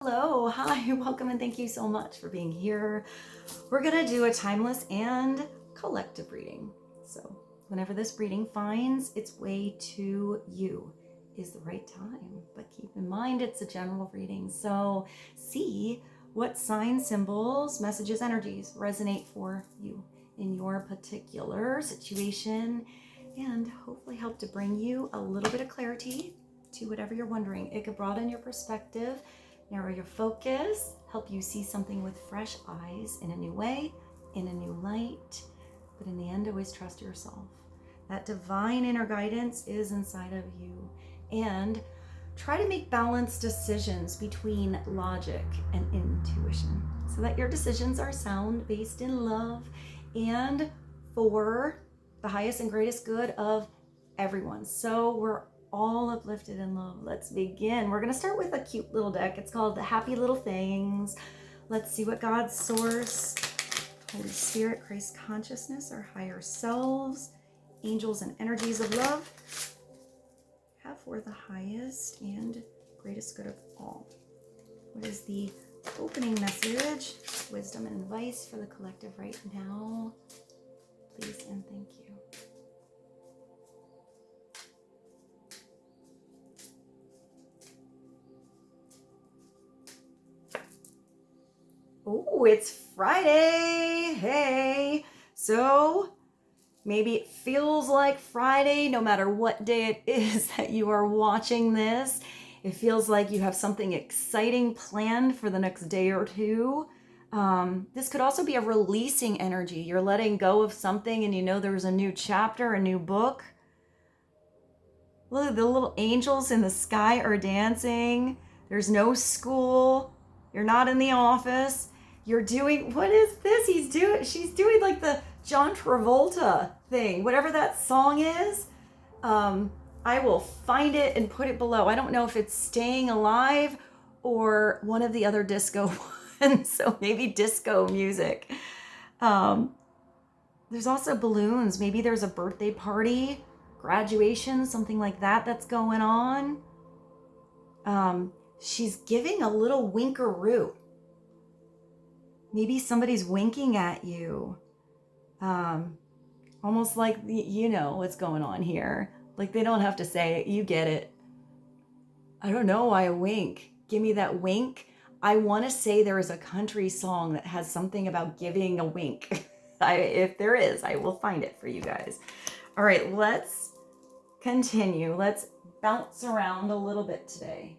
Hello, hi, welcome, and thank you so much for being here. We're gonna do a timeless and collective reading. So whenever this reading finds its way to you is the right time, but keep in mind it's a general reading. So see what signs, symbols, messages, energies resonate for you in your particular situation and hopefully help to bring you a little bit of clarity to whatever you're wondering. It could broaden your perspective, narrow your focus, help you see something with fresh eyes in a new way, in a new light. But in the end, always trust yourself. That divine inner guidance is inside of you. And try to make balanced decisions between logic and intuition so that your decisions are sound, based in love, and for the highest and greatest good of everyone. So we're all uplifted in love. Let's begin. We're going to start with a cute little deck. It's called the Happy Little Things. Let's see what God's source, Holy Spirit, Christ consciousness, our higher selves, angels and energies of love have for the highest and greatest good of all. What is the opening message, wisdom and advice for the collective right now? Please and thank you. Oh, it's Friday. Hey. So maybe it feels like Friday, no matter what day it is that you are watching this. It feels like you have something exciting planned for the next day or two. This could also be a releasing energy. You're letting go of something and you know there's a new chapter, a new book. Look, the little angels in the sky are dancing. There's no school. You're not in the office. You're doing, what is this? She's doing like the John Travolta thing, whatever that song is. I will find it and put it below. I don't know if it's Staying Alive or one of the other disco ones. So maybe disco music. There's also balloons. Maybe there's a birthday party, graduation, something like that that's going on. She's giving a little winkaroo. Maybe somebody's winking at you. Almost like you know what's going on here. Like they don't have to say it. You get it. I don't know why a wink. Give me that wink. I want to say there is a country song that has something about giving a wink. If there is, I will find it for you guys. All right, let's continue. Let's bounce around a little bit today.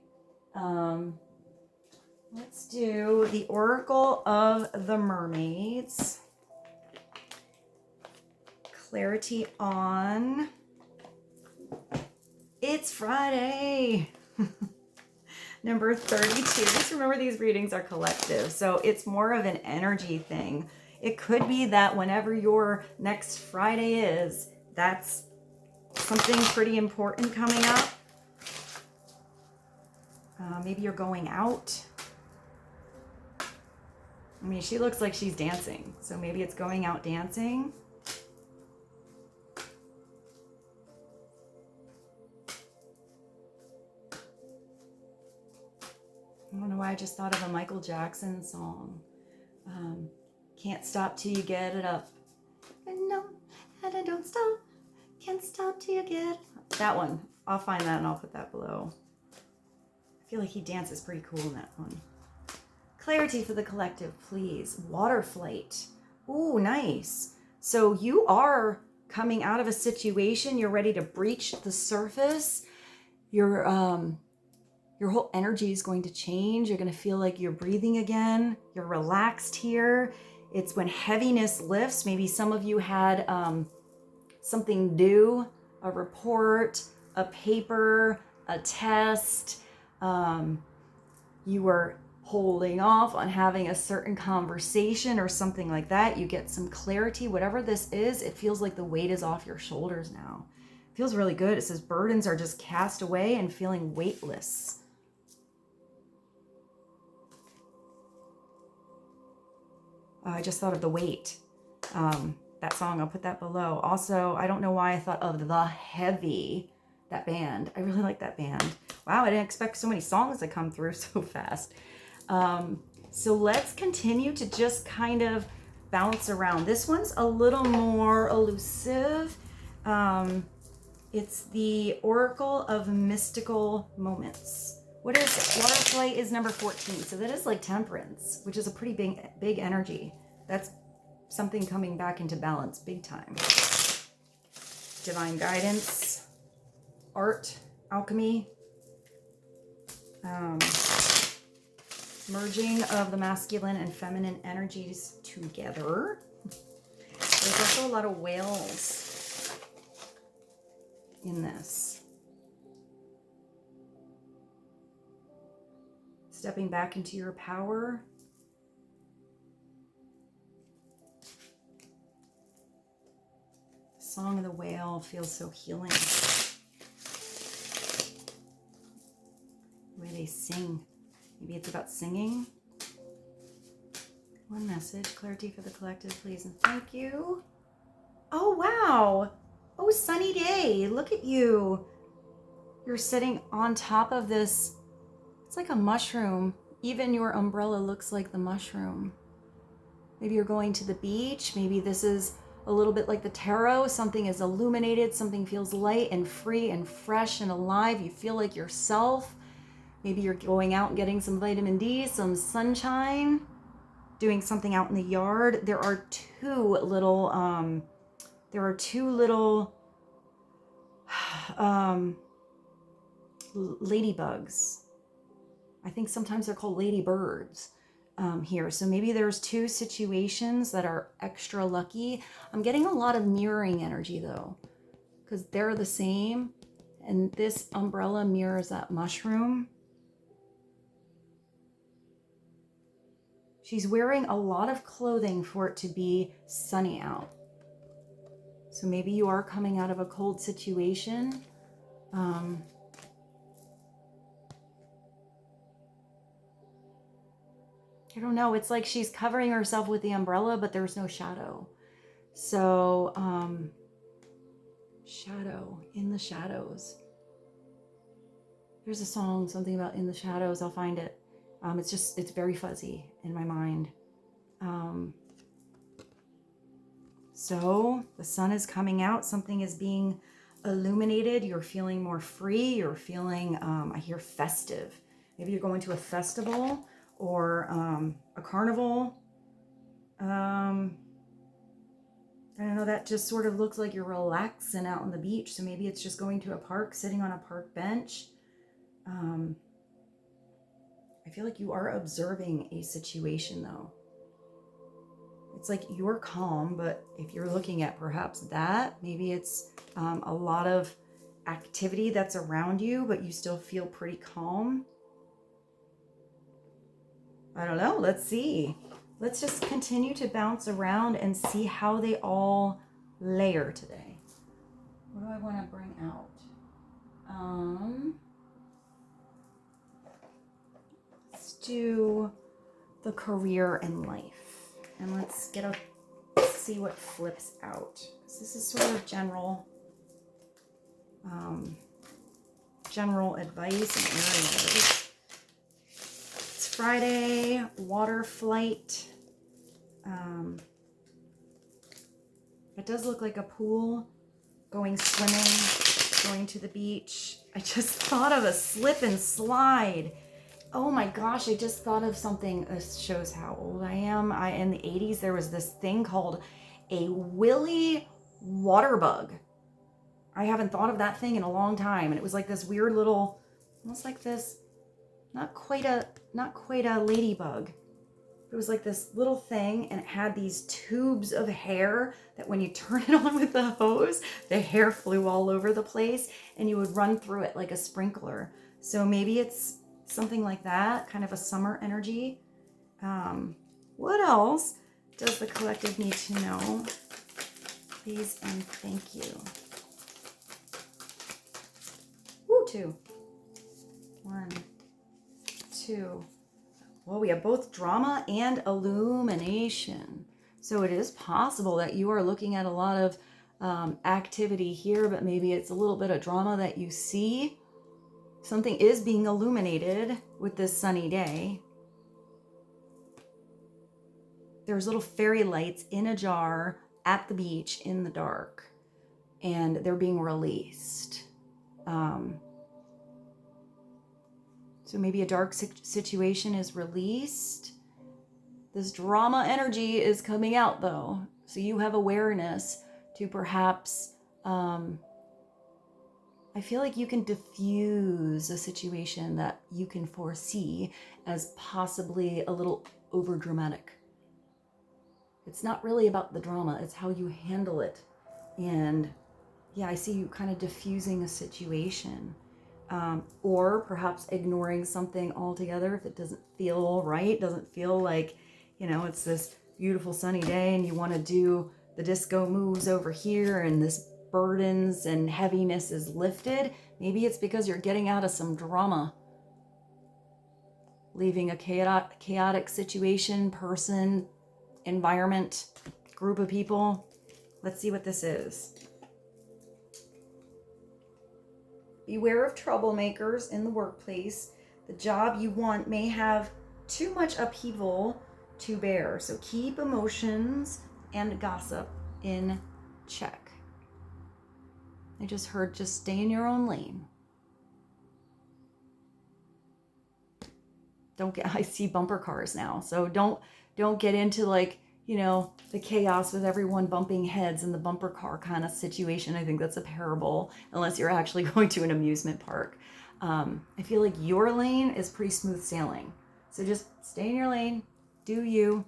Let's do the Oracle of the Mermaids. Clarity on It's Friday. Number 32. Just remember these readings are collective, so it's more of an energy thing. It could be that whenever your next Friday is, that's something pretty important coming up. Maybe you're going out. I mean, she looks like she's dancing, so maybe it's going out dancing. I don't know why I just thought of a Michael Jackson song. Can't stop till you get it up. No, and I don't stop. Can't stop till you get it up. That one. I'll find that and I'll put that below. I feel like he dances pretty cool in that one. Clarity for the collective, please. Water flight. Ooh, nice. So you are coming out of a situation. You're ready to breach the surface. Your whole energy is going to change. You're going to feel like you're breathing again. You're relaxed here. It's when heaviness lifts. Maybe some of you had something due, a report, a paper, a test. You were holding off on having a certain conversation or something like that. You get some clarity. Whatever this is, it feels like the weight is off your shoulders now. It feels really good. It says burdens are just cast away and feeling weightless. I just thought of The Weight. That song, I'll put that below. Also, I don't know why I thought of The Heavy, that band. I really like that band. Wow, I didn't expect so many songs to come through so fast. So let's continue to just kind of bounce around. This one's a little more elusive. It's the Oracle of Mystical Moments. What is it? Water flight is number 14. So that is like Temperance, which is a pretty big energy. That's something coming back into balance big time. Divine guidance, art, alchemy, merging of the masculine and feminine energies together. There's also a lot of whales in this. Stepping back into your power. The Song of the Whale feels so healing. The way they sing. Maybe it's about singing. One message. Clarity for the collective, please and thank you. Oh, wow. Oh, sunny day. Look at you. You're sitting on top of this. It's like a mushroom. Even your umbrella looks like the mushroom. Maybe you're going to the beach. Maybe this is a little bit like the tarot. Something is illuminated. Something feels light and free and fresh and alive. You feel like yourself. Maybe you're going out and getting some vitamin D, some sunshine, doing something out in the yard. There are two little ladybugs. I think sometimes they're called ladybirds here. So maybe there's two situations that are extra lucky. I'm getting a lot of mirroring energy though, because they're the same. And this umbrella mirrors that mushroom. She's wearing a lot of clothing for it to be sunny out. So maybe you are coming out of a cold situation. I don't know. It's like she's covering herself with the umbrella, but there's no shadow. So, shadow, in the shadows. There's a song, something about in the shadows. I'll find it. It's very fuzzy in my mind. So the sun is coming out. Something is being illuminated. You're feeling more free. You're feeling, I hear festive. Maybe you're going to a festival or a carnival. I don't know, that just sort of looks like you're relaxing out on the beach. So maybe it's just going to a park, sitting on a park bench. I feel like you are observing a situation though. It's like you're calm, but if you're looking at perhaps that, maybe it's a lot of activity that's around you, but you still feel pretty calm. I don't know. Let's see. Let's just continue to bounce around and see how they all layer today. What do I want to bring out? Let's do the career and life. And let's see what flips out. This is sort of general advice and areas. It's Friday, water flight. It does look like a pool, going swimming, going to the beach. I just thought of a slip and slide. Oh my gosh, I just thought of something. This shows how old I am. In the 80s, there was this thing called a WILLY WATERBUG. I haven't thought of that thing in a long time. And it was like this weird little, almost like this, not quite a ladybug. It was like this little thing, and it had these tubes of hair that when you turn it on with the hose, the hair flew all over the place, and you would run through it like a sprinkler. So maybe it's something like that, kind of a summer energy. What else does the collective need to know? Please and thank you. Woo, 2. 1, 2. Well, we have both drama and illumination. So it is possible that you are looking at a lot of activity here, but maybe it's a little bit of drama that you see. Something is being illuminated with this sunny day. there's little fairy lights in a jar at the beach in the dark, and they're being released. So maybe a dark situation is released. This drama energy is coming out though. So you have awareness to perhaps, I feel like you can diffuse a situation that you can foresee as possibly a little over dramatic. It's not really about the drama, it's how you handle it. And yeah, I see you kind of diffusing a situation. Or perhaps ignoring something altogether if it doesn't feel right, doesn't feel like, you know, it's this beautiful sunny day and you want to do the disco moves over here and this burdens and heaviness is lifted. Maybe it's because you're getting out of some drama, leaving a chaotic situation, person, environment, group of people. Let's see what this is. Beware of troublemakers in the workplace. The job you want may have too much upheaval to bear. So keep emotions and gossip in check. I just heard just stay in your own lane. I see bumper cars now. So don't get into like, you know, the chaos with everyone bumping heads in the bumper car kind of situation. I think that's a parable, unless you're actually going to an amusement park. I feel like your lane is pretty smooth sailing. So just stay in your lane, do you.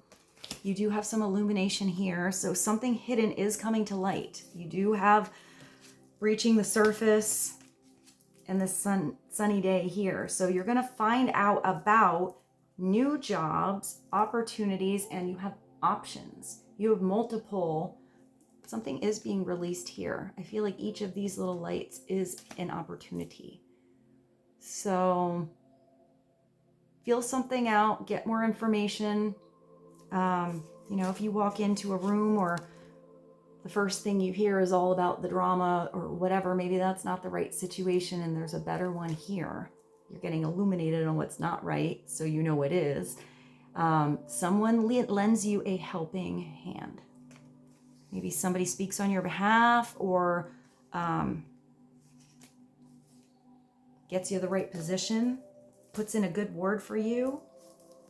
You do have some illumination here. So something hidden is coming to light. You do have reaching the surface and this sunny day here. So you're going to find out about new jobs, opportunities, and you have options. You have multiple, something is being released here. I feel like each of these little lights is an opportunity. So feel something out, get more information. You know, if you walk into a room or the first thing you hear is all about the drama or whatever, maybe that's not the right situation and there's a better one here. You're getting illuminated on what's not right, so you know what is. Someone lends you a helping hand. Maybe somebody speaks on your behalf or gets you the right position, puts in a good word for you.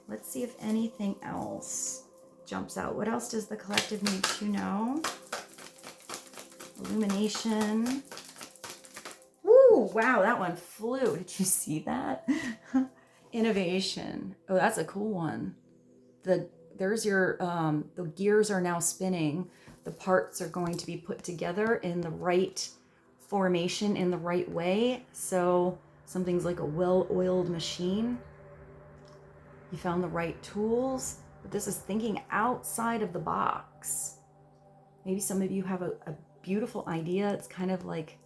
Let's see if anything else jumps out. What else does the collective need to know? Illumination. Woo! Wow, that one flew. Did you see that? Innovation. Oh, that's a cool one. There's your, the gears are now spinning. The parts are going to be put together in the right formation, in the right way. So something's like a well-oiled machine. You found the right tools, but this is thinking outside of the box. Maybe some of you have a beautiful idea. It's kind of like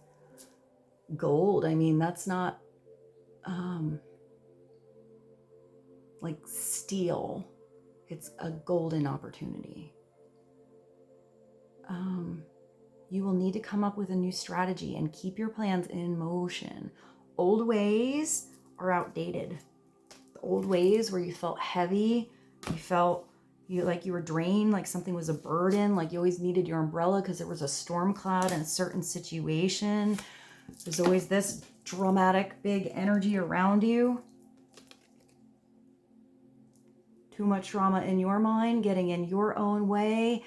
gold. I mean, that's not like steel. It's a golden opportunity. You will need to come up with a new strategy and keep your plans in motion. Old ways are outdated. The old ways where you felt heavy, you felt like you were drained, like something was a burden, like you always needed your umbrella because there was a storm cloud in a certain situation. There's always this dramatic, big energy around you. Too much drama in your mind, getting in your own way,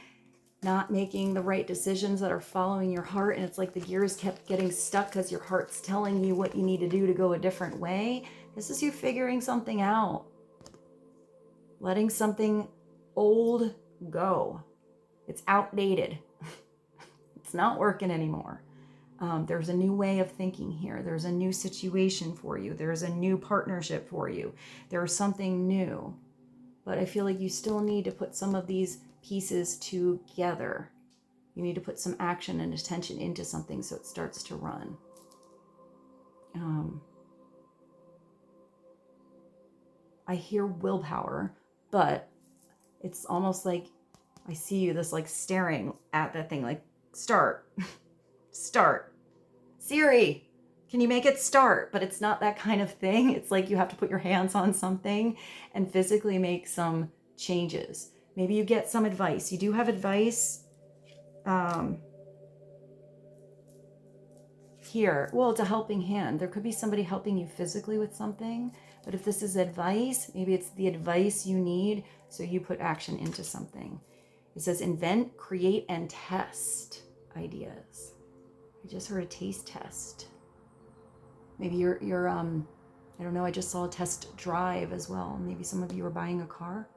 not making the right decisions that are following your heart. And it's like the gears kept getting stuck because your heart's telling you what you need to do to go a different way. This is you figuring something out. Letting something old go. It's outdated. It's not working anymore. There's a new way of thinking here. There's a new situation for you. There's a new partnership for you. There's something new. But I feel like you still need to put some of these pieces together. You need to put some action and attention into something so it starts to run. I hear willpower, but it's almost like I see you this like staring at that thing, like start, start. Siri, can you make it start? But it's not that kind of thing. It's like you have to put your hands on something and physically make some changes. Maybe you get some advice. You do have advice here. Well, it's a helping hand. There could be somebody helping you physically with something, but if this is advice, maybe it's the advice you need, so you put action into something. It says invent, create, and test ideas. I just heard a taste test. Maybe you're I don't know, I just saw a test drive as well. Maybe some of you are buying a car.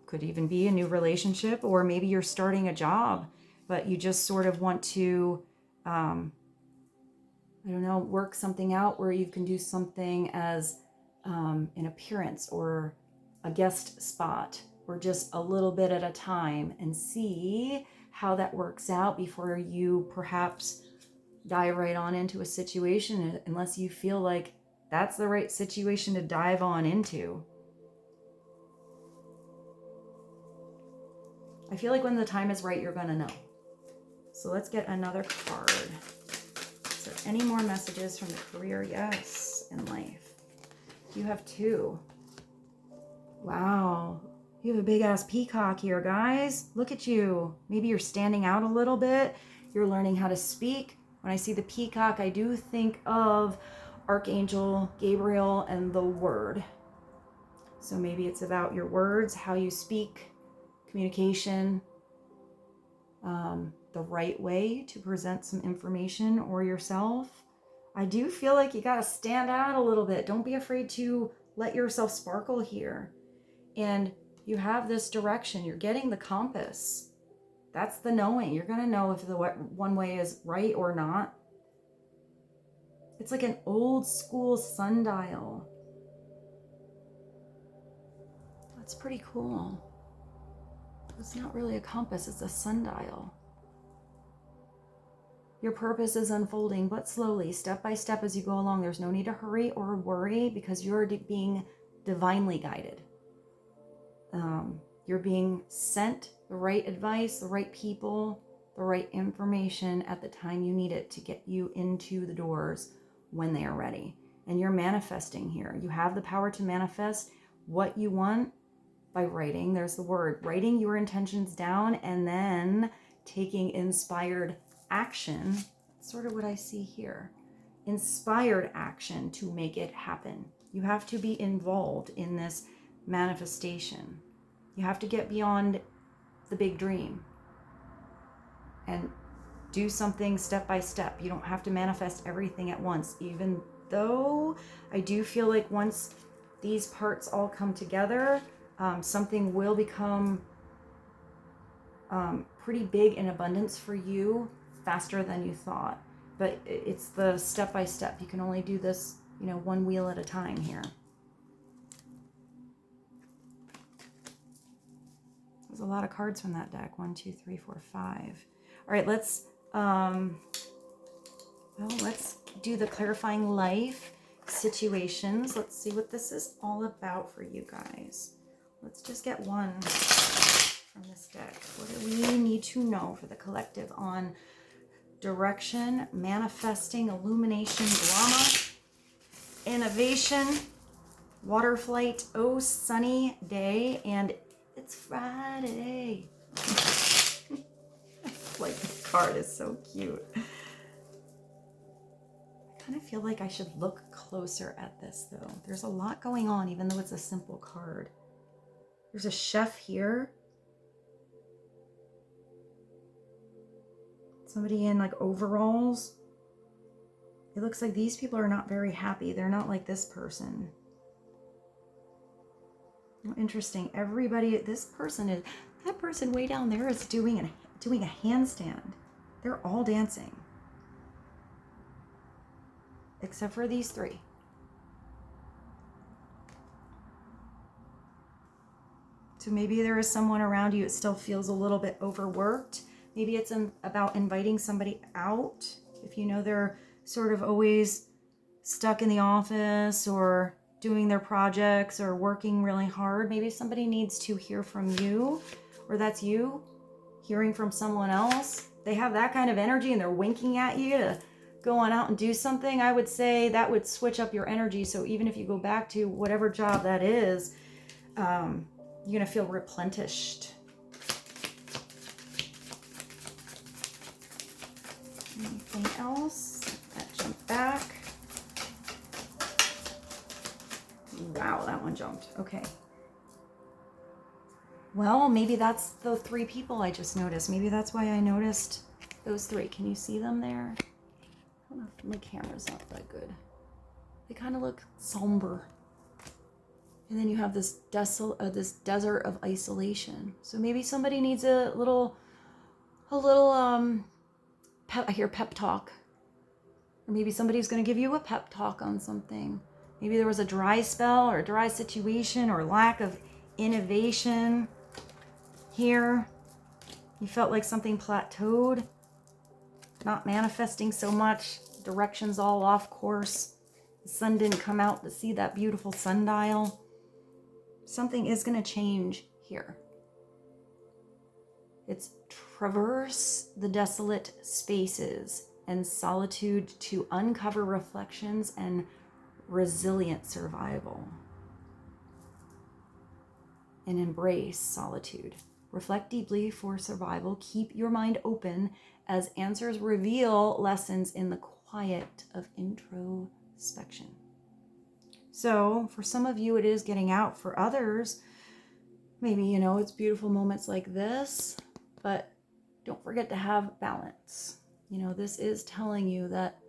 Could even be a new relationship, or maybe you're starting a job, but you just sort of want to, I don't know, work something out where you can do something as an appearance or a guest spot, or just a little bit at a time, and see how that works out before you perhaps dive right on into a situation, unless you feel like that's the right situation to dive on into. I feel like when the time is right, you're going to know. So let's get another card. Is there any more messages from the career? Yes, in life. You have 2. Wow. You have a big ass peacock here, guys. Look at you. Maybe you're standing out a little bit. You're learning how to speak. When I see the peacock, I do think of Archangel Gabriel and the word. So maybe it's about your words, how you speak, communication, the right way to present some information or yourself. I do feel like you got to stand out a little bit. Don't be afraid to let yourself sparkle here. And you have this direction. You're getting the compass. That's the knowing. You're going to know if the one way is right or not. It's like an old school sundial. That's pretty cool. It's not really a compass, it's a sundial. Your purpose is unfolding, but slowly, step by step as you go along. There's no need to hurry or worry, because you're being divinely guided. You're being sent the right advice, the right people, the right information at the time you need it to get you into the doors when they are ready. And you're manifesting here. You have the power to manifest what you want by writing. There's the word. Writing your intentions down and then taking inspired action. Sort of what I see here. Inspired action to make it happen. You have to be involved in this manifestation. You have to get beyond the big dream and do something step by step. You don't have to manifest everything at once, even though I do feel like once these parts all come together, something will become pretty big in abundance for you faster than you thought. But it's the step by step. You can only do this, one wheel at a time here. There's a lot of cards from that deck. 1, 2, 3, 4, 5. All right, let's do the clarifying life situations. Let's see what this is all about for you guys. Let's just get one from this deck. What do we need to know for the collective on direction, manifesting, illumination, drama, innovation, water flight, oh sunny day, and it's Friday. Like, this card is so cute. I kind of feel like I should look closer at this though. There's a lot going on, even though it's a simple card. There's a chef here. Somebody in like overalls. It looks like these people are not very happy. They're not like this person. Oh, interesting. Everybody, that person way down there is doing a handstand. They're all dancing. Except for these 3. So maybe there is someone around you that still feels a little bit overworked. Maybe it's about inviting somebody out. If you know they're sort of always stuck in the office or doing their projects or working really hard, maybe somebody needs to hear from you, or that's you hearing from someone else. They have that kind of energy and they're winking at you to go on out and do something. I would say that would switch up your energy. So even if you go back to whatever job that is, You're going to feel replenished. Anything else? That jumped back. Wow, that one jumped. Okay. Well, maybe that's the 3 people I just noticed. Maybe that's why I noticed those 3. Can you see them there? I don't know if my camera's not that good. They kind of look somber. And then you have this this desert of isolation. So maybe somebody needs a little I hear pep talk. Or maybe somebody's going to give you a pep talk on something. Maybe there was a dry spell or a dry situation or lack of innovation here. You felt like something plateaued, not manifesting so much, directions all off course. The sun didn't come out to see that beautiful sundial. Something is going to change here. It's traverse the desolate spaces and solitude to uncover reflections and resilient survival. And embrace solitude. Reflect deeply for survival. Keep your mind open as answers reveal lessons in the quiet of introspection. So for some of you, it is getting out. For others, maybe, it's beautiful moments like this, but don't forget to have balance. This is telling you that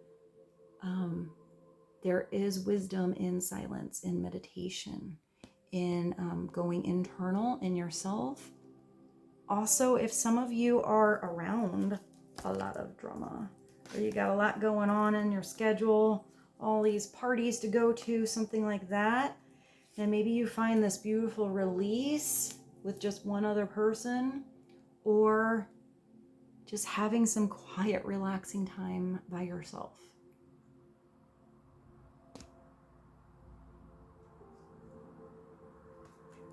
there is wisdom in silence, in meditation, in going internal in yourself. Also, if some of you are around a lot of drama, or you got a lot going on in your schedule, all these parties to go to, something like that, and maybe you find this beautiful release with just one other person, or just having some quiet, relaxing time by yourself.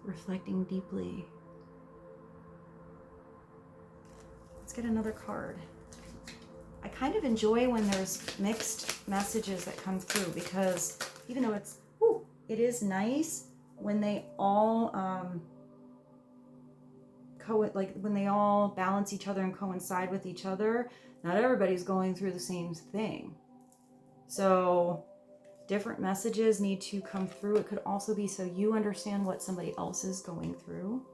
Reflecting deeply. Let's get another card. I kind of enjoy when there's mixed messages that come through, because even though it is nice when they all when they all balance each other and coincide with each other. Not everybody's going through the same thing. So different messages need to come through. It could also be so you understand what somebody else is going through.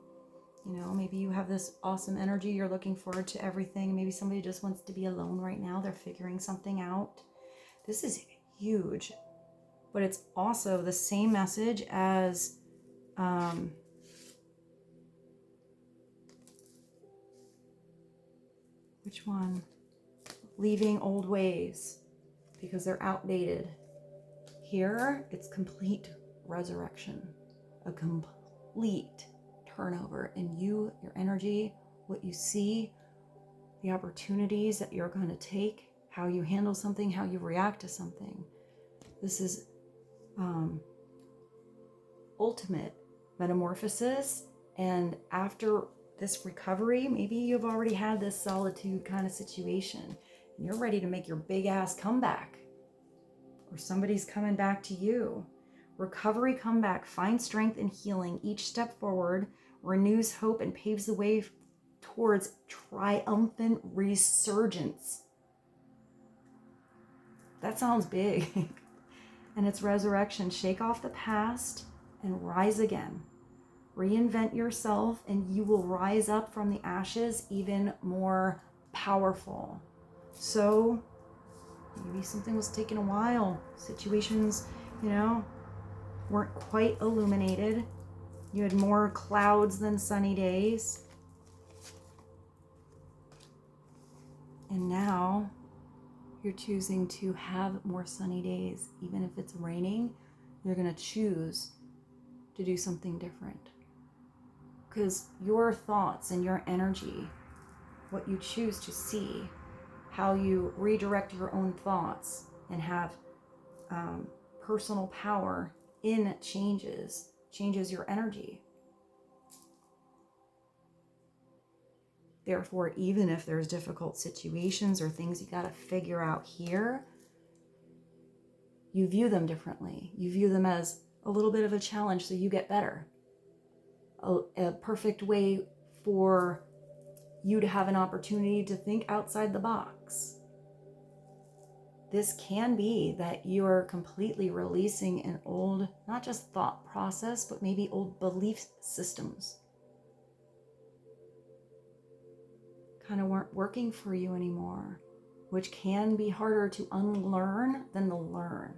Maybe you have this awesome energy. You're looking forward to everything. Maybe somebody just wants to be alone right now. They're figuring something out. This is huge. But it's also the same message as which one? Leaving old ways because they're outdated. Here, it's complete resurrection, a complete turnover in you, your energy, what you see, the opportunities that you're going to take, how you handle something, how you react to something. This is ultimate metamorphosis. And after this recovery, maybe you've already had this solitude kind of situation and you're ready to make your big ass comeback, or somebody's coming back to you. Recovery, comeback, find strength and healing. Each step forward renews hope and paves the way towards triumphant resurgence. That sounds big. And it's resurrection. Shake off the past and rise again. Reinvent yourself and you will rise up from the ashes even more powerful. So maybe something was taking a while. Situations, weren't quite illuminated. You had more clouds than sunny days. And now you're choosing to have more sunny days. Even if it's raining, you're going to choose to do something different. Because your thoughts and your energy, what you choose to see, how you redirect your own thoughts and have personal power in changes your energy. Therefore, even if there's difficult situations or things you got to figure out here, you view them differently. You view them as a little bit of a challenge so you get better. a perfect way for you to have an opportunity to think outside the box. This can be that you're completely releasing an old, not just thought process, but maybe old belief systems. Kind of weren't working for you anymore, which can be harder to unlearn than to learn.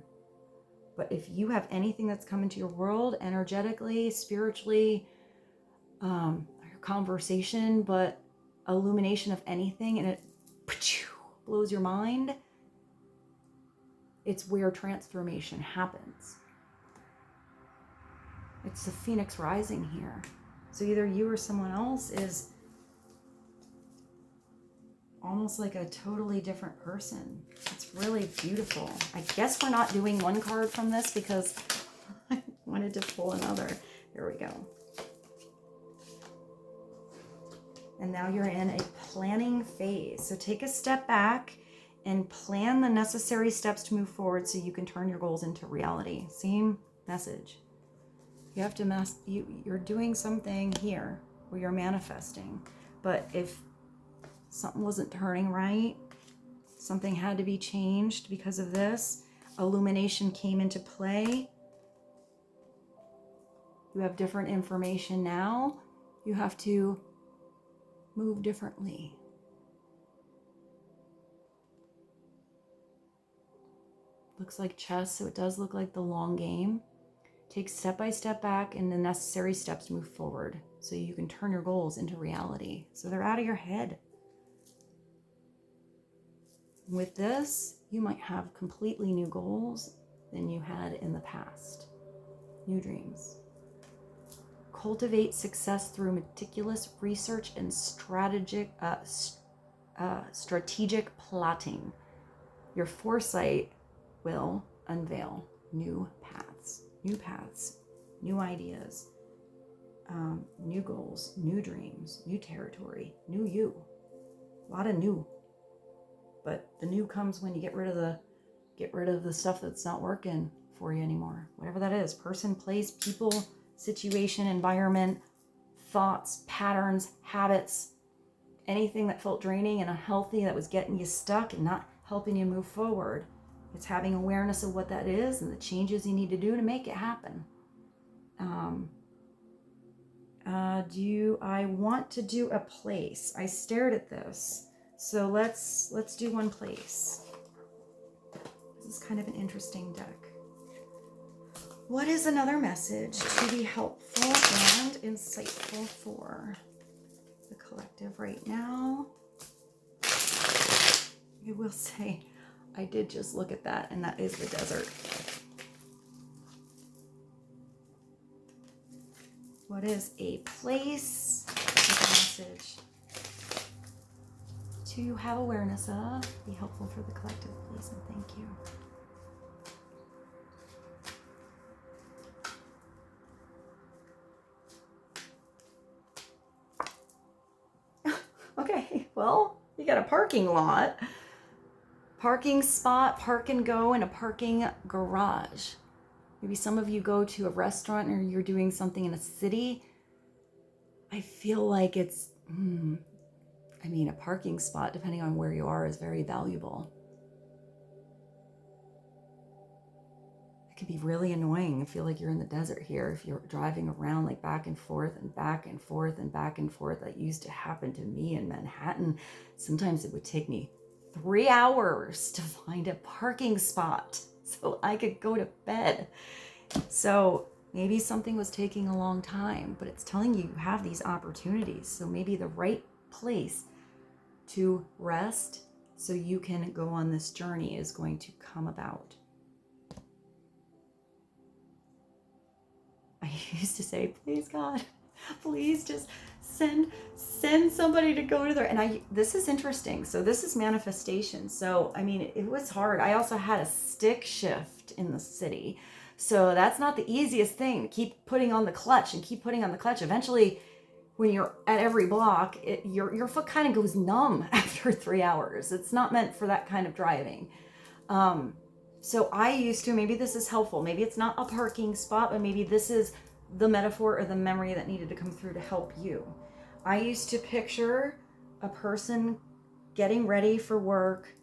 But if you have anything that's come into your world energetically, spiritually, conversation, but illumination of anything, and it blows your mind, it's where transformation happens. It's the phoenix rising here. So either you or someone else is almost like a totally different person. It's really beautiful. I guess we're not doing one card from this because I wanted to pull another. There we go. And now you're in a planning phase. So take a step back and plan the necessary steps to move forward so you can turn your goals into reality. Same message. You have to you're doing something here where you're manifesting. But if something wasn't turning right, something had to be changed because of this, illumination came into play. You have different information now. You have to move differently. Looks like chess, so it does look like the long game. Take step by step back and the necessary steps to move forward so you can turn your goals into reality. So they're out of your head. With this, you might have completely new goals than you had in the past. New dreams. Cultivate success through meticulous research and strategic plotting. Your foresight will unveil new paths, new ideas, new goals, new dreams, new territory, new you. A lot of new. But the new comes when you get rid of the stuff that's not working for you anymore. Whatever that is, person, place, people, situation, environment, thoughts, patterns, habits, anything that felt draining and unhealthy that was getting you stuck and not helping you move forward. It's having awareness of what that is and the changes you need to do to make it happen. I want to do a place. I stared at this. So let's do one place. This is kind of an interesting deck. What is another message to be helpful and insightful for the collective right now? I will say, I did just look at that, and that is the desert. What is a place with a message to have awareness of, be helpful for the collective, please, and thank you. Okay, well, you got a parking lot, parking spot, park and go, and a parking garage. Maybe some of you go to a restaurant or you're doing something in a city. I feel like it's, a parking spot, depending on where you are, is very valuable. It can be really annoying. I feel like you're in the desert here if you're driving around like back and forth and back and forth and back and forth. That used to happen to me in Manhattan. Sometimes it would take me 3 hours to find a parking spot so I could go to bed. So maybe something was taking a long time, but it's telling you have these opportunities. So maybe the right place to rest so you can go on this journey is going to come about. I used to say, please God, please just send somebody to go to there. And this is interesting. So this is manifestation. So, it was hard. I also had a stick shift in the city. So that's not the easiest thing. Keep putting on the clutch and keep putting on the clutch. Eventually, when you're at every block, your foot kind of goes numb after 3 hours. It's not meant for that kind of driving. So I used to, maybe this is helpful. Maybe it's not a parking spot, but maybe this is the metaphor or the memory that needed to come through to help you. I used to picture a person getting ready for work,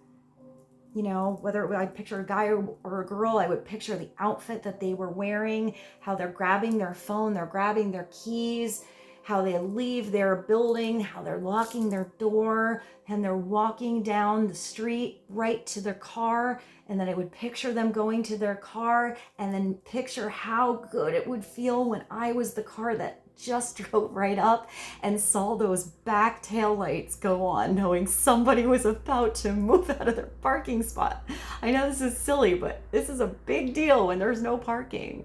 you know, whether I'd picture a guy or a girl, I would picture the outfit that they were wearing, how they're grabbing their phone, they're grabbing their keys, how they leave their building, how they're locking their door, and they're walking down the street right to their car. And then I would picture them going to their car, and then picture how good it would feel when I was the car that just drove right up and saw those back tail lights go on, knowing somebody was about to move out of their parking spot. I know this is silly, but this is a big deal when there's no parking.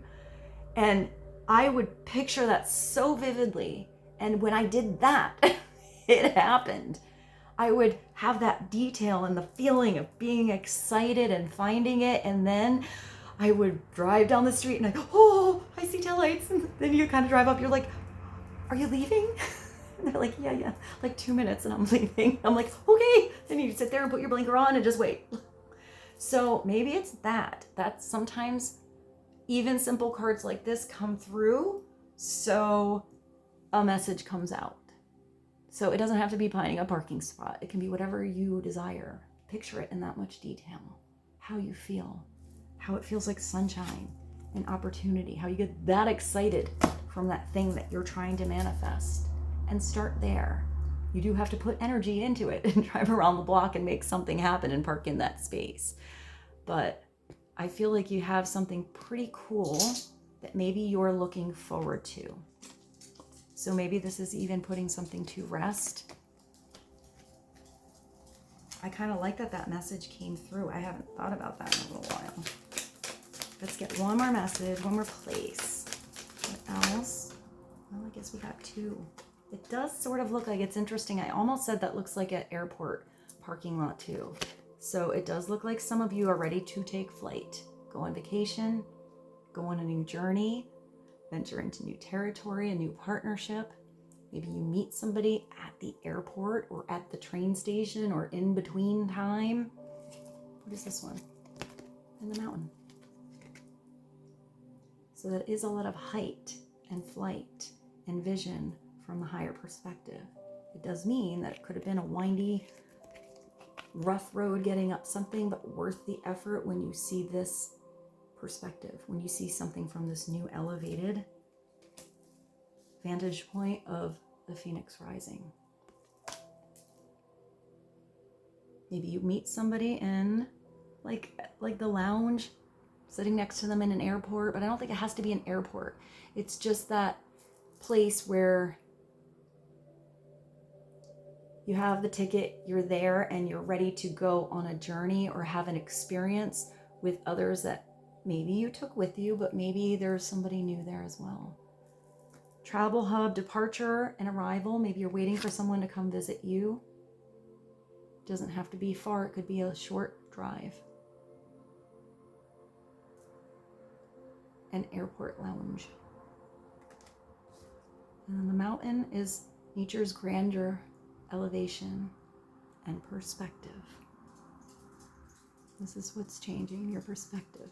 And I would picture that so vividly. And when I did that, it happened. I would have that detail and the feeling of being excited and finding it. And then I would drive down the street and I go, oh, I see taillights. And then you kind of drive up, you're like, are you leaving? And they're like, yeah, like 2 minutes and I'm leaving. I'm like, okay. Then you sit there and put your blinker on and just wait. So maybe it's that. That's sometimes even simple cards like this come through, so a message comes out. So it doesn't have to be finding a parking spot. It can be whatever you desire. Picture it in that much detail. How you feel. How it feels like sunshine and opportunity. How you get that excited from that thing that you're trying to manifest. And start there. You do have to put energy into it and drive around the block and make something happen and park in that space. But I feel like you have something pretty cool that maybe you're looking forward to. So maybe this is even putting something to rest. I kind of like that message came through. I haven't thought about that in a little while. Let's get one more message, one more place. What else? Well, I guess we got two. It does sort of look like it's interesting. I almost said that looks like an airport parking lot too. So it does look like some of you are ready to take flight, go on vacation, go on a new journey, venture into new territory, a new partnership. Maybe you meet somebody at the airport or at the train station or in between time. What is this one? In the mountain. So that is a lot of height and flight and vision from the higher perspective. It does mean that it could have been a windy, rough road getting up something, but worth the effort when you see this perspective, when you see something from this new elevated vantage point of the phoenix rising. Maybe you meet somebody in like the lounge, sitting next to them in an airport, but I don't think it has to be an airport. It's just that place where you have the ticket, you're there, and you're ready to go on a journey or have an experience with others that maybe you took with you, but maybe there's somebody new there as well. Travel hub, departure and arrival. Maybe you're waiting for someone to come visit you. It doesn't have to be far. It could be a short drive. An airport lounge. And then the mountain is nature's grandeur, elevation, and perspective. This is what's changing, your perspective.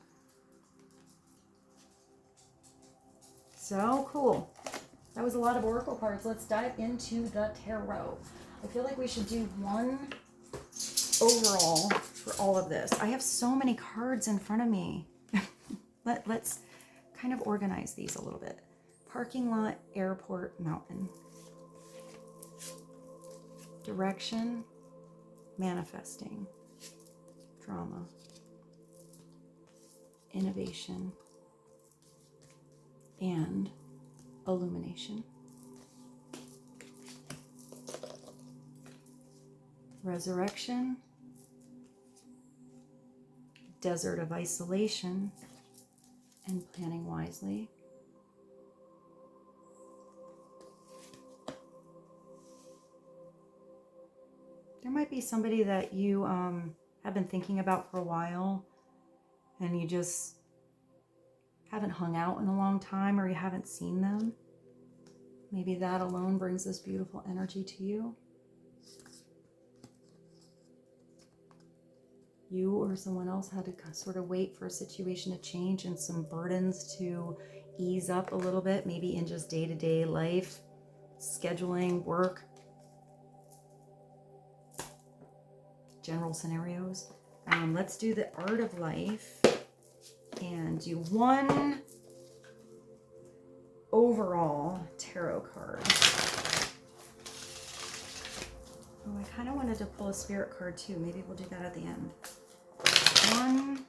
So cool. That was a lot of oracle cards. Let's dive into the tarot. I feel like we should do one overall for all of this. I have so many cards in front of me. Let's kind of organize these a little bit. Parking lot, airport, mountain. Direction, manifesting, drama, innovation, and illumination. Resurrection, desert of isolation, and planning wisely. There might be somebody that you have been thinking about for a while and you just haven't hung out in a long time, or you haven't seen them. Maybe that alone brings this beautiful energy to you. You or someone else had to sort of wait for a situation to change and some burdens to ease up a little bit, maybe in just day-to-day life, scheduling, work, general scenarios. Let's do the art of life and do one overall tarot card. Oh, I kind of wanted to pull a spirit card too. Maybe we'll do that at the end. One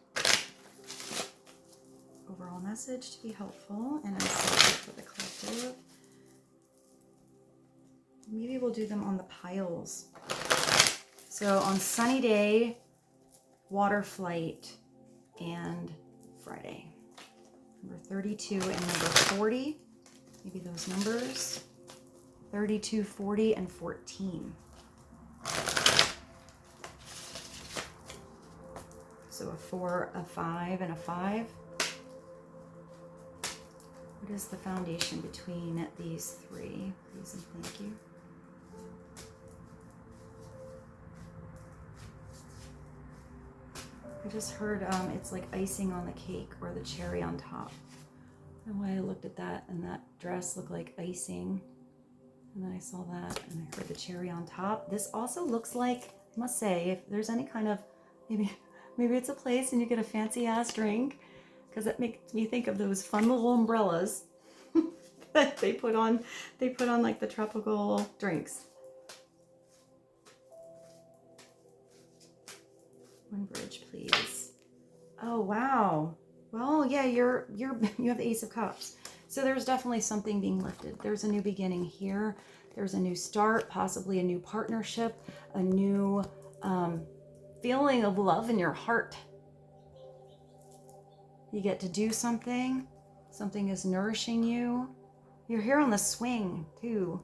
overall message to be helpful and for the collective. Maybe we'll do them on the piles. So on sunny day, water flight, and Friday. Number 32 and number 40. Maybe those numbers. 32, 40, and 14. So a 4, a 5, and a 5. What is the foundation between these three? Please and thank you. I just heard it's like icing on the cake or the cherry on top. And when I looked at that and that dress looked like icing, and then I saw that and I heard the cherry on top. This also looks like, I must say, if there's any kind of, maybe it's a place and you get a fancy ass drink, because that makes me think of those fun little umbrellas that they put on like the tropical drinks. One bridge, please. Oh, wow. Well, yeah, you have the Ace of Cups. So there's definitely something being lifted. There's a new beginning here. There's a new start, possibly a new partnership, a new feeling of love in your heart. You get to do something. Something is nourishing you. You're here on the swing, too.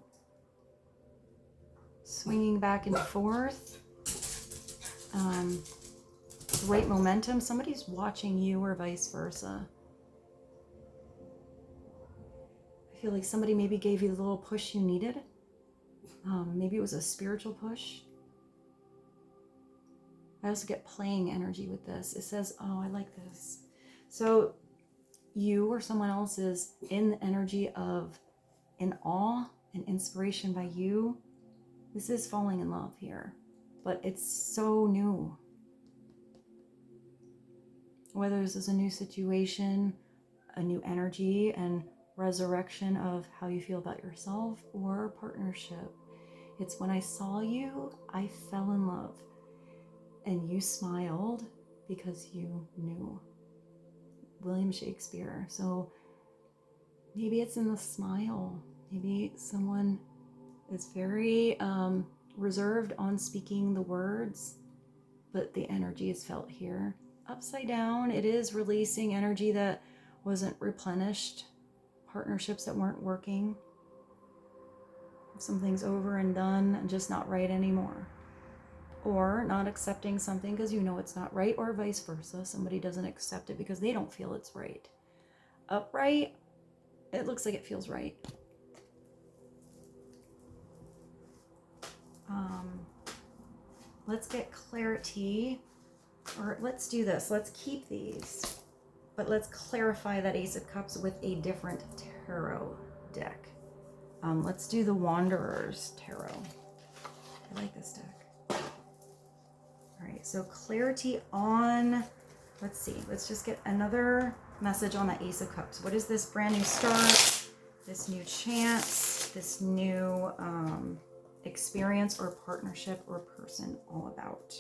Swinging back and forth. Great momentum. Somebody's watching you or vice versa. I feel like somebody maybe gave you the little push you needed. Maybe it was a spiritual push. I also get playing energy with this. It says, oh, I like this. So you or someone else is in the energy of in awe and inspiration by you. This is falling in love here, but it's so new. Whether this is a new situation, a new energy, and resurrection of how you feel about yourself or partnership. It's when I saw you, I fell in love. And you smiled because you knew. William Shakespeare. So maybe it's in the smile. Maybe someone is very reserved on speaking the words, but the energy is felt here. Upside down, it is releasing energy that wasn't replenished, partnerships that weren't working, something's over and done and just not right anymore, or not accepting something because you know it's not right, or vice versa. Somebody doesn't accept it because they don't feel it's right. Upright, it looks like it feels right. Let's get clarity. Or let's do this. Let's keep these, but let's clarify that Ace of Cups with a different tarot deck. Let's do the Wanderer's Tarot. I like this deck. All right, so clarity on, let's see. Let's just get another message on that Ace of Cups. What is this brand new start, this new chance, this new experience or partnership or person all about?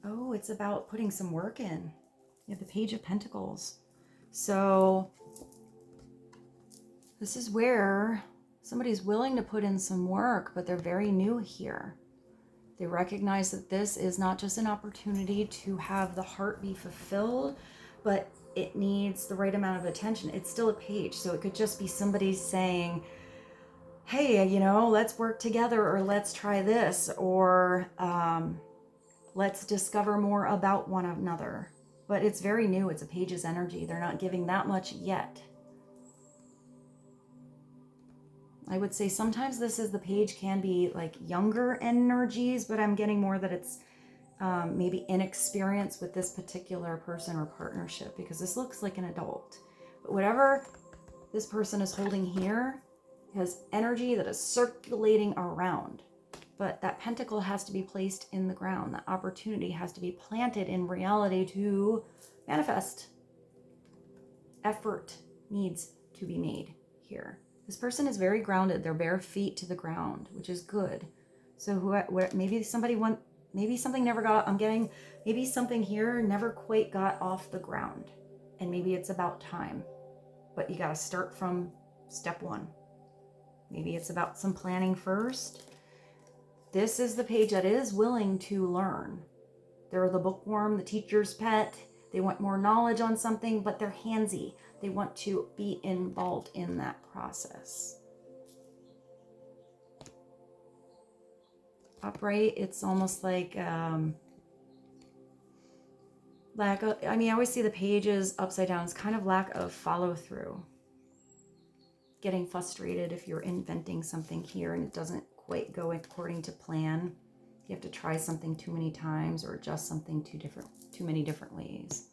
Oh, it's about putting some work in. You have the Page of Pentacles. So this is where somebody's willing to put in some work, but they're very new here. They recognize that this is not just an opportunity to have the heart be fulfilled, but it needs the right amount of attention. It's still a page, so it could just be somebody saying, hey, you know, let's work together, or let's try this, or let's discover more about one another. But it's very new. It's a page's energy. They're not giving that much yet. I would say sometimes this is the page can be like younger energies, but I'm getting more that it's maybe inexperience with this particular person or partnership, because this looks like an adult. But whatever this person is holding here has energy that is circulating around. But that pentacle has to be placed in the ground. That opportunity has to be planted in reality to manifest. Effort needs to be made here. This person is very grounded. They're bare feet to the ground, which is good. So maybe something never got, maybe something here never quite got off the ground. And maybe it's about time. But you got to start from step one. Maybe it's about some planning first. This is the page that is willing to learn. They're the bookworm, the teacher's pet. They want more knowledge on something, but they're handsy. They want to be involved in that process. Upright, it's almost like lack of, I always see the pages upside down. It's kind of lack of follow through. Getting frustrated if you're inventing something here and it doesn't quite go according to plan. You have to try something too many times or adjust something too many different ways.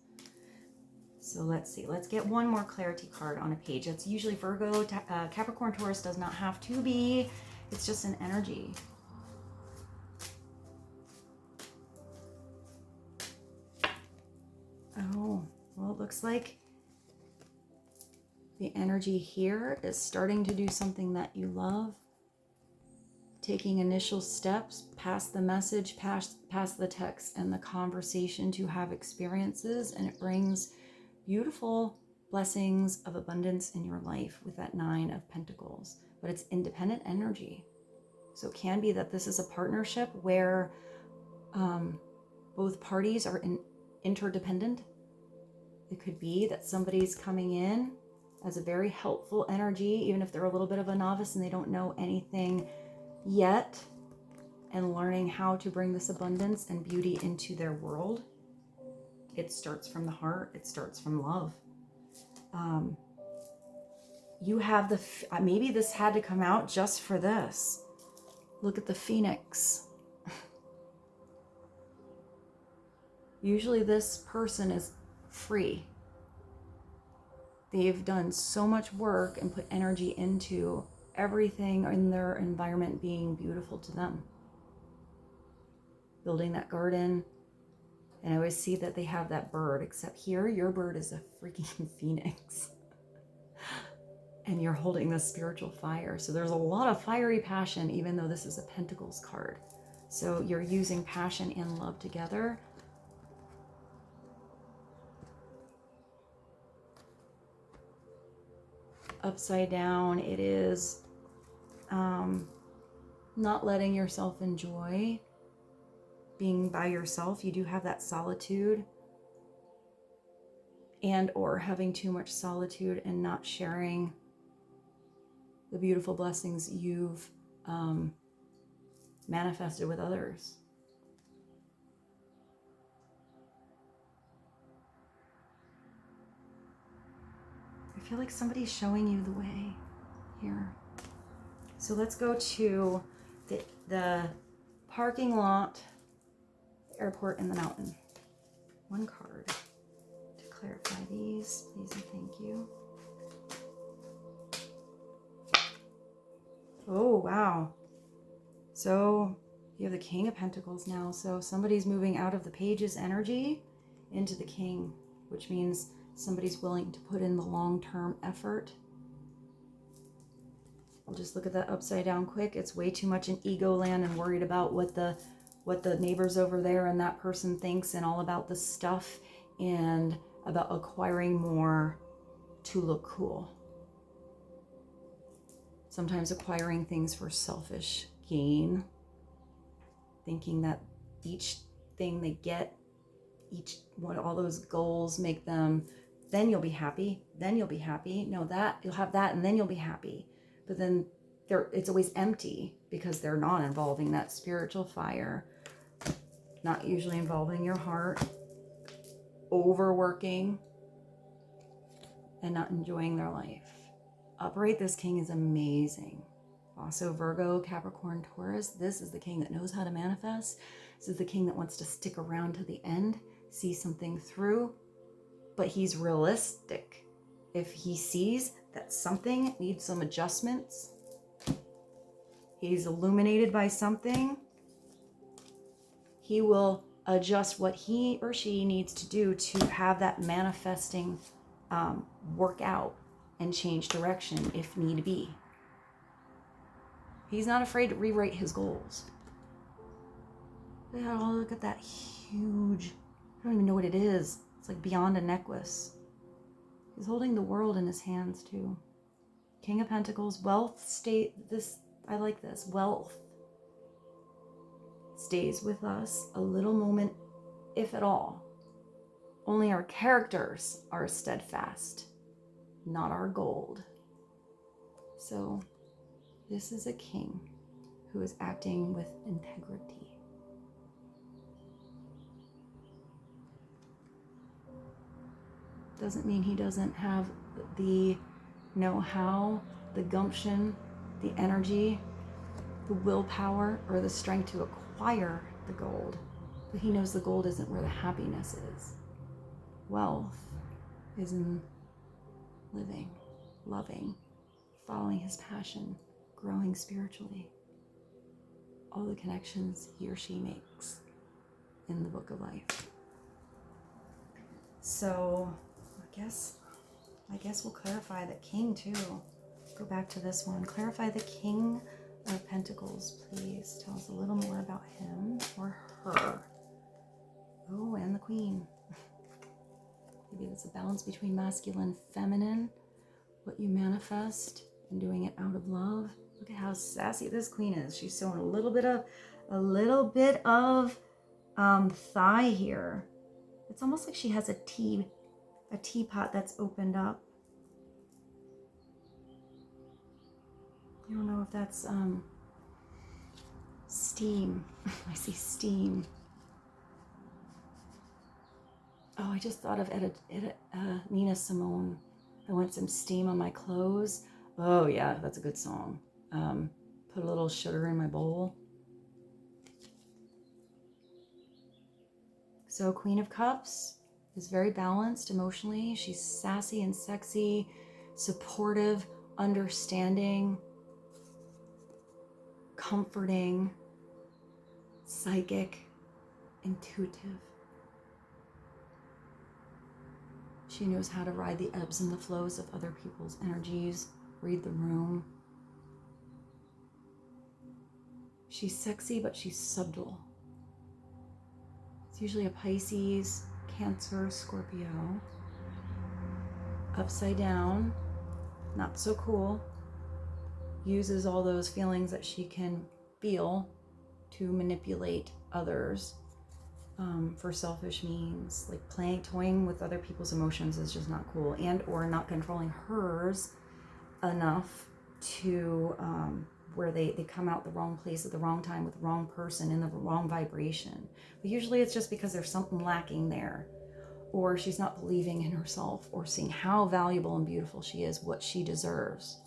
So let's see. Let's get one more clarity card on a page. It's usually Virgo, Capricorn, Taurus. Does not have to be. It's just an energy. Oh, well, it looks like the energy here is starting to do something that you love. Taking initial steps past the message, past the text and the conversation to have experiences, and it brings beautiful blessings of abundance in your life with that 9 of Pentacles. But it's independent energy. So it can be that this is a partnership where both parties are interdependent. It could be that somebody's coming in as a very helpful energy, even if they're a little bit of a novice and they don't know anything yet, and learning how to bring this abundance and beauty into their world. It starts from the heart. It starts from love. You have maybe this had to come out just for this. Look at the Phoenix. Usually this person is free. They've done so much work and put energy into everything in their environment being beautiful to them. Building that garden. And I always see that they have that bird, except here your bird is a freaking phoenix. And you're holding the spiritual fire. So there's a lot of fiery passion, even though this is a Pentacles card. So you're using passion and love together. Upside down, it is not letting yourself enjoy being by yourself. You do have that solitude, and or having too much solitude and not sharing the beautiful blessings you've manifested with others. I feel like somebody's showing you the way here. So let's go to the parking lot, the airport, and the mountain. One card to clarify these, please and thank you. Oh, wow. So you have the King of Pentacles now. So somebody's moving out of the Page's energy into the King, which means somebody's willing to put in the long-term effort. I'll just look at that upside down quick. It's way too much in ego land and worried about what the neighbors over there and that person thinks, and all about the stuff and about acquiring more to look cool. Sometimes acquiring things for selfish gain, thinking that each thing they get, all those goals make them, then you'll be happy, then you'll be happy. No, that you'll have that and then you'll be happy. But then it's always empty because they're not involving that spiritual fire, not usually involving your heart, overworking, and not enjoying their life. Upright, this King is amazing. Also Virgo, Capricorn, Taurus, this is the king that knows how to manifest. This is the king that wants to stick around to the end, see something through, but he's realistic. If he sees that something needs some adjustments, he's illuminated by something, he will adjust what he or she needs to do to have that manifesting work out and change direction if need be. He's not afraid to rewrite his goals. Oh, look at that huge, I don't even know what it is. It's like beyond a necklace. He's holding the world in his hands too. King of Pentacles, wealth, I like this, wealth stays with us a little moment, if at all. Only our characters are steadfast, not our gold. So this is a king who is acting with integrity. Doesn't mean he doesn't have the know-how, the gumption, the energy, the willpower, or the strength to acquire the gold. But he knows the gold isn't where the happiness is. Wealth is in living, loving, following his passion, growing spiritually. All the connections he or she makes in the book of life. So I guess we'll clarify the king too. Go back to this one. Clarify the King of Pentacles, please. Tell us a little more about him or her. Oh, and the Queen. Maybe it's a balance between masculine and feminine. What you manifest and doing it out of love. Look at how sassy this Queen is. She's showing a little bit of thigh here. It's almost like she has a teapot that's opened up. I don't know if that's steam. I see steam. Oh, I just thought of Nina Simone. I want some steam on my clothes. Oh yeah, that's a good song. Put a little sugar in my bowl. So Queen of Cups is very balanced emotionally. She's sassy and sexy, supportive, understanding, comforting, psychic, intuitive. She knows how to ride the ebbs and the flows of other people's energies, read the room. She's sexy, but she's subtle. It's usually a Pisces, Cancer, Scorpio. Upside down, not so cool. Uses all those feelings that she can feel to manipulate others for selfish means. Like toying with other people's emotions is just not cool, and or not controlling hers enough to where they come out the wrong place at the wrong time with the wrong person in the wrong vibration. But usually it's just because there's something lacking there, or she's not believing in herself or seeing how valuable and beautiful she is, what she deserves.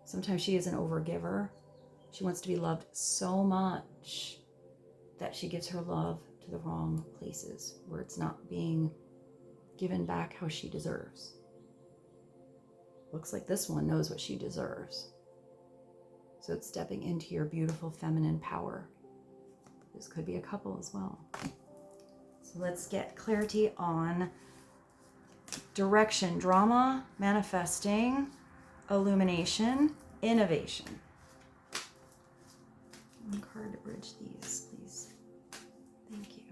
Sometimes she is an overgiver. She wants to be loved so much that she gives her love to the wrong places where it's not being given back how she deserves. Looks like this one knows what she deserves. So it's stepping into your beautiful feminine power. This could be a couple as well. So let's get clarity on direction, drama, manifesting, illumination, innovation. One card to bridge these, please. Thank you.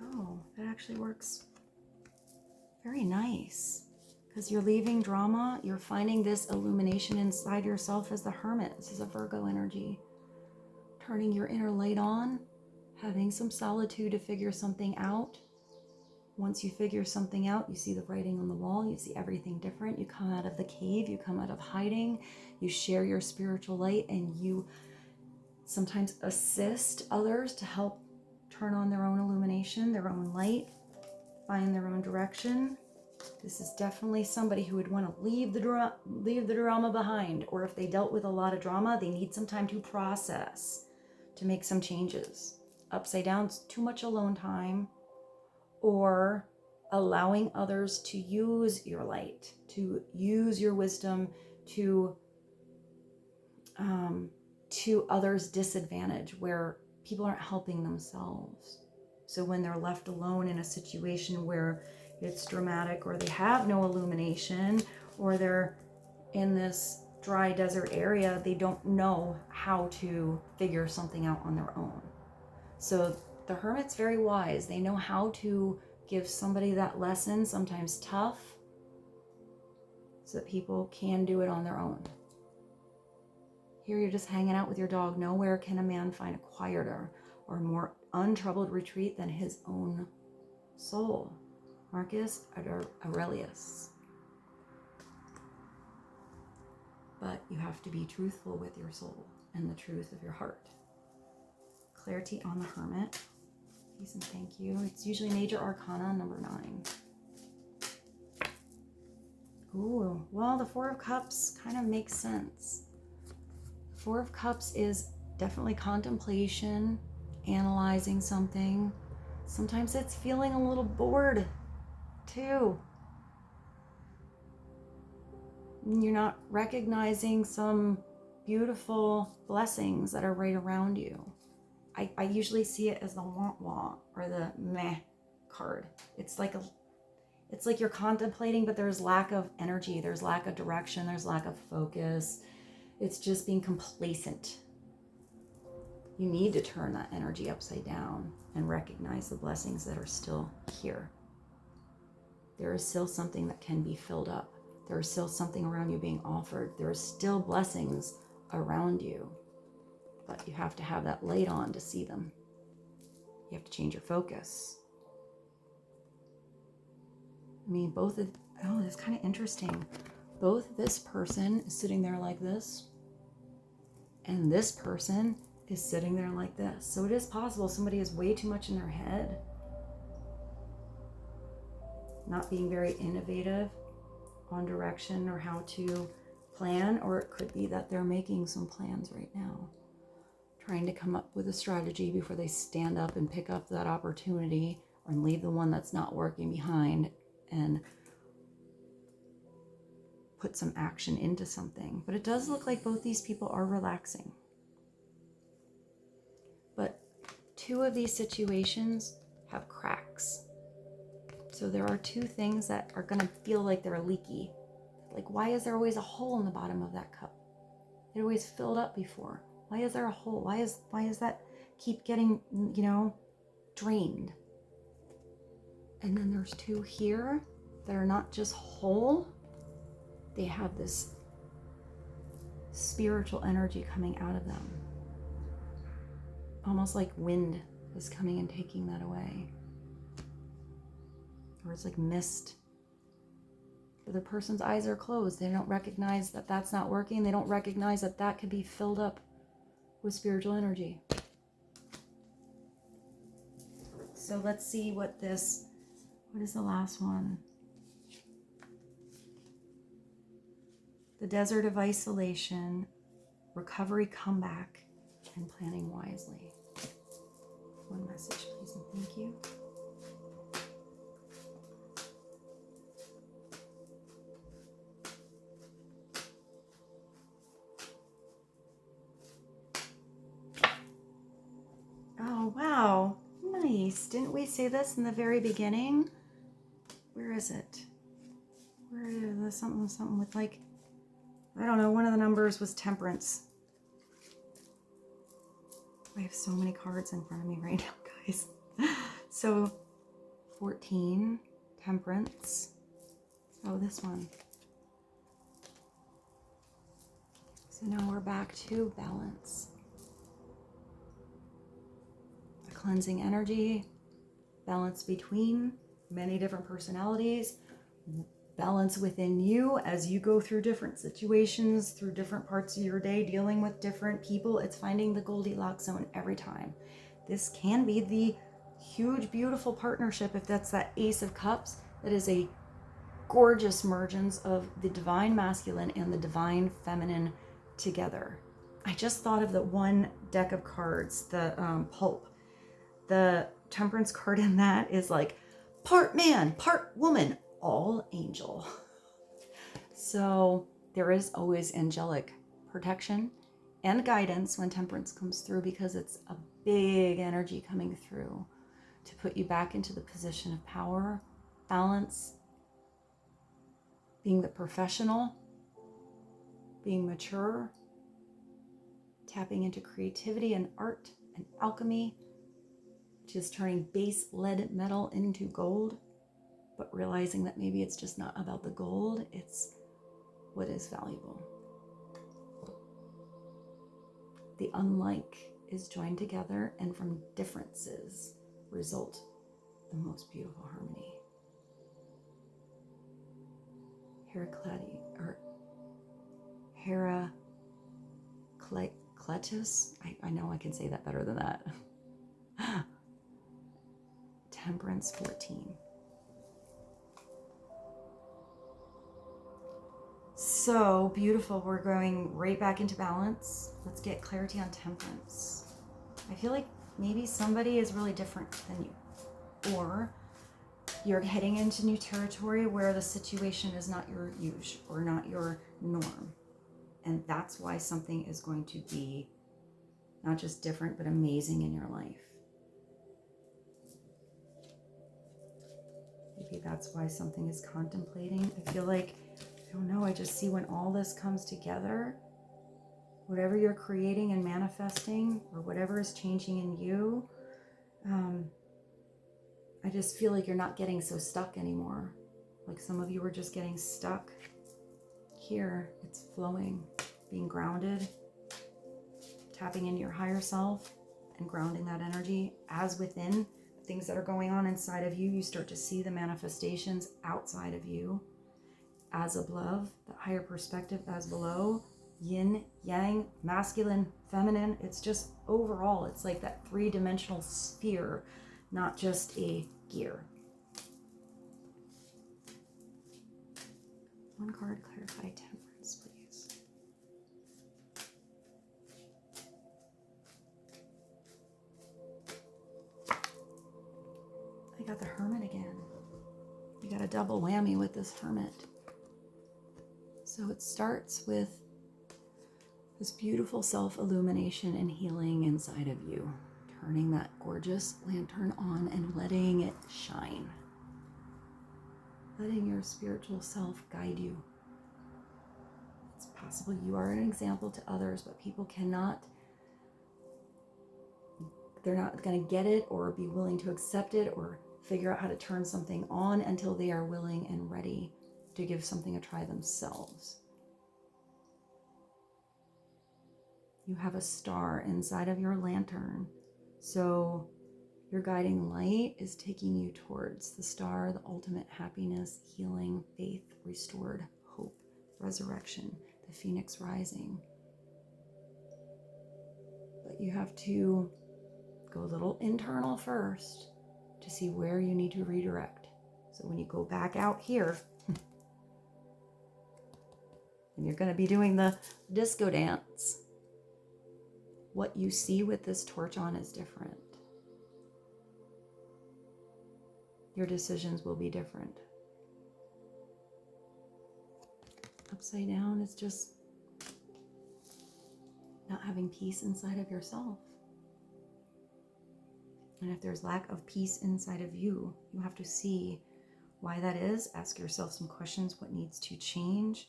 Oh, that actually works very nice. Because you're leaving drama, you're finding this illumination inside yourself as the Hermit. This is a Virgo energy. Turning your inner light on, having some solitude to figure something out. Once you figure something out, you see the writing on the wall, you see everything different. You come out of the cave, you come out of hiding, you share your spiritual light, and you sometimes assist others to help turn on their own illumination, their own light. find their own direction. This is definitely somebody who would want to leave the drama behind, or if they dealt with a lot of drama, they need some time to process, to make some changes. Upside down, too much alone time, or allowing others to use your light, to use your wisdom to others' disadvantage, where people aren't helping themselves. So when they're left alone in a situation where it's dramatic, or they have no illumination, or they're in this dry desert area, they don't know how to figure something out on their own. So the Hermit's very wise. They know how to give somebody that lesson, sometimes tough, so that people can do it on their own. Here you're just hanging out with your dog. Nowhere can a man find a quieter or more untroubled retreat than his own soul. Marcus Aurelius. But you have to be truthful with your soul and the truth of your heart. Clarity on the Hermit. Please and thank you. It's usually Major Arcana number 9. Ooh, well, the Four of Cups kind of makes sense. The Four of Cups is definitely contemplation, analyzing something. Sometimes it's feeling a little bored too. You're not recognizing some beautiful blessings that are right around you. I usually see it as the wah-wah or the meh card. It's like you're contemplating, but there's lack of energy, there's lack of direction, there's lack of focus. It's just being complacent. You need to turn that energy upside down and recognize the blessings that are still here. There is still something that can be filled up. There is still something around you being offered. There is still blessings around you. But you have to have that light on to see them. You have to change your focus. I mean, it's kind of interesting. Both this person is sitting there like this, and this person is sitting there like this. So it is possible somebody is way too much in their head, not being very innovative on direction or how to plan, or it could be that they're making some plans right now, trying to come up with a strategy before they stand up and pick up that opportunity and leave the one that's not working behind and put some action into something. But it does look like both these people are relaxing. But 2 of these situations have cracks. So there are 2 things that are going to feel like they're leaky. Like, why is there always a hole in the bottom of that cup? It always filled up before. Why is there a hole? Why is that keep getting, drained? And then there's 2 here that are not just whole. They have this spiritual energy coming out of them. Almost like wind is coming and taking that away. Or it's like mist. The person's eyes are closed. They don't recognize that that's not working. They don't recognize that that could be filled up with spiritual energy. So let's see what is the last one? The desert of isolation, recovery, comeback, and planning wisely. One message, please, and thank you. Oh, wow. Nice. Didn't we say this in the very beginning? Where is it? Where is this? Something with like, I don't know, one of the numbers was temperance. I have so many cards in front of me right now, guys. So 14, temperance. Oh, this one. So now we're back to balance. A cleansing energy, balance between many different personalities, balance within you as you go through different situations, through different parts of your day, dealing with different people. It's finding the Goldilocks zone every time. This can be the huge, beautiful partnership, if that's that Ace of Cups, that is a gorgeous mergence of the divine masculine and the divine feminine together. I just thought of the one deck of cards, the pulp. The Temperance card in that is like part man, part woman, all angel. So there is always angelic protection and guidance when Temperance comes through, because it's a big energy coming through to put you back into the position of power, balance, being the professional, being mature, tapping into creativity and art and alchemy, which is turning base lead metal into gold, but realizing that maybe it's just not about the gold, it's what is valuable. The unlike is joined together, and from differences result the most beautiful harmony. Heracletus. I know I can say that better than that. Temperance 14. So beautiful. We're going right back into balance. Let's get clarity on Temperance. I feel like maybe somebody is really different than you, or you're heading into new territory where the situation is not your usual or not your norm. And that's why something is going to be not just different, but amazing in your life. Maybe that's why something is contemplating. I feel like, I don't know, I just see when all this comes together, whatever you're creating and manifesting, or whatever is changing in you, I just feel like you're not getting so stuck anymore. Like some of you were just getting stuck. Here, it's flowing, being grounded, tapping into your higher self and grounding that energy as within. Things that are going on inside of you, you start to see the manifestations outside of you. As above, that higher perspective as below, yin, yang, masculine, feminine. It's just overall, it's like that three-dimensional sphere, not just a gear. One card, clarify Temperance, please. I got the Hermit again. You got a double whammy with this Hermit. So it starts with this beautiful self-illumination and healing inside of you. Turning that gorgeous lantern on and letting it shine. Letting your spiritual self guide you. It's possible you are an example to others, but people they're not going to get it or be willing to accept it or figure out how to turn something on until they are willing and ready to give something a try themselves. You have a star inside of your lantern. So your guiding light is taking you towards the star, the ultimate happiness, healing, faith, restored hope, resurrection, the phoenix rising. But you have to go a little internal first to see where you need to redirect. So when you go back out here, and you're going to be doing the disco dance, what you see with this torch on is different. Your decisions will be different. Upside down is just not having peace inside of yourself. And if there's lack of peace inside of you, you have to see why that is. Ask yourself some questions. What needs to change?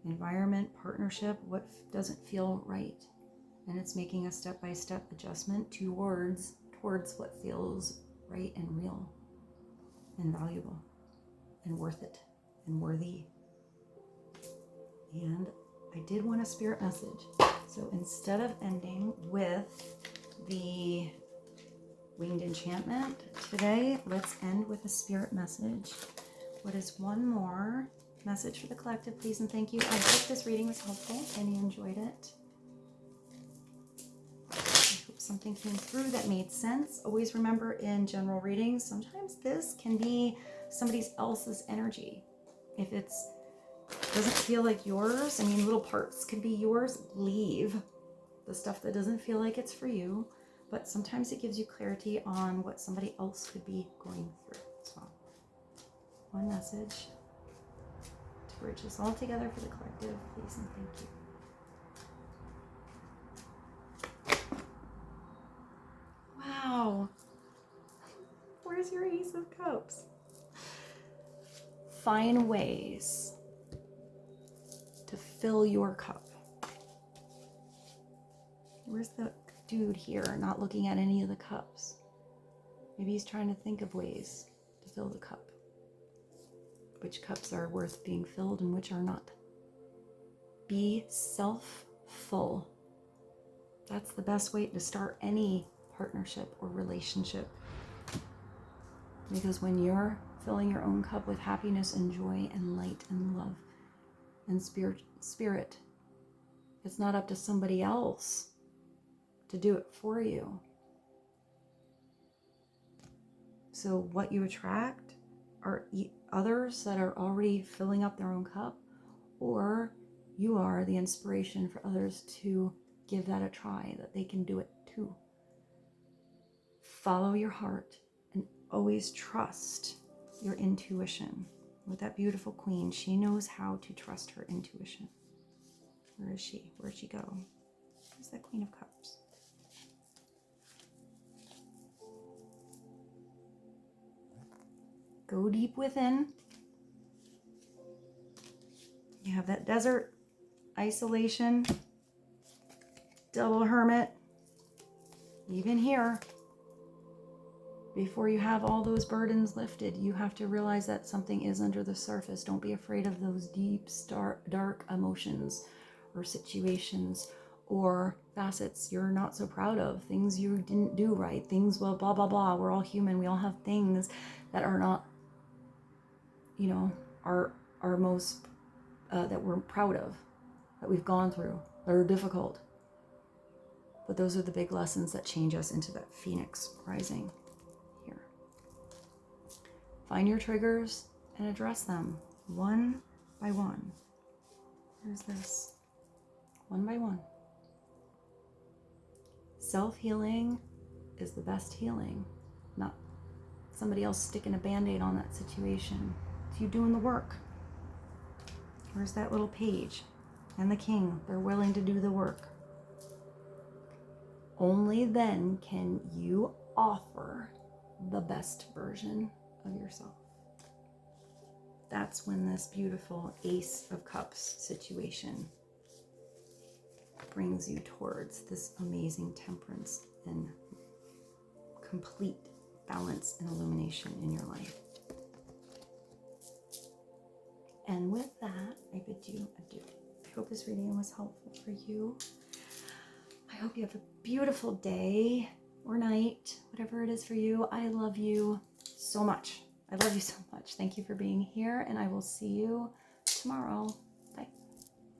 Environment, partnership, what doesn't feel right? And it's making a step-by-step adjustment towards what feels right and real and valuable and worth it and worthy. And I did want a spirit message. So instead of ending with the winged enchantment today, let's end with a spirit message. What is one more message for the collective, please and thank you. I hope this reading was helpful and you enjoyed it. I hope something came through that made sense. Always remember in general readings, sometimes this can be somebody else's energy. If it doesn't feel like yours, I mean, little parts can be yours, leave the stuff that doesn't feel like it's for you. But sometimes it gives you clarity on what somebody else could be going through. So, one message to bridge this all together for the collective, please and thank you. Wow. Where's your Ace of Cups? Find ways to fill your cup. Where's the dude here not looking at any of the cups? Maybe he's trying to think of ways to fill the cup. Which cups are worth being filled and which are not. Be self-full. That's the best way to start any partnership or relationship. Because when you're filling your own cup with happiness and joy and light and love and spirit, it's not up to somebody else to do it for you. So what you attract are others that are already filling up their own cup, or you are the inspiration for others to give that a try, that they can do it too. Follow your heart and always trust your intuition. With that beautiful queen, she knows how to trust her intuition. Where is she? Where'd she go? Where's that Queen of Cups? Go deep within. You have that desert, isolation, double hermit. Even here, before you have all those burdens lifted, you have to realize that something is under the surface. Don't be afraid of those deep, dark emotions or situations or facets you're not so proud of, things you didn't do right, things, well, blah, blah, blah. We're all human. We all have things that are not, you know, our most, that we're proud of, that we've gone through, that are difficult. But those are the big lessons that change us into that phoenix rising here. Find your triggers and address them one by one. Here's this. One by one. Self-healing is the best healing, not somebody else sticking a band-aid on that situation. It's you doing the work. Here's that little page and the king. They're willing to do the work. Only then can you offer the best version of yourself. That's when this beautiful Ace of Cups situation brings you towards this amazing temperance and complete balance and illumination in your life. And with that, I bid you adieu. I hope this reading was helpful for you. I hope you have a beautiful day or night, whatever it is for you. I love you so much. I love you so much. Thank you for being here, and I will see you tomorrow.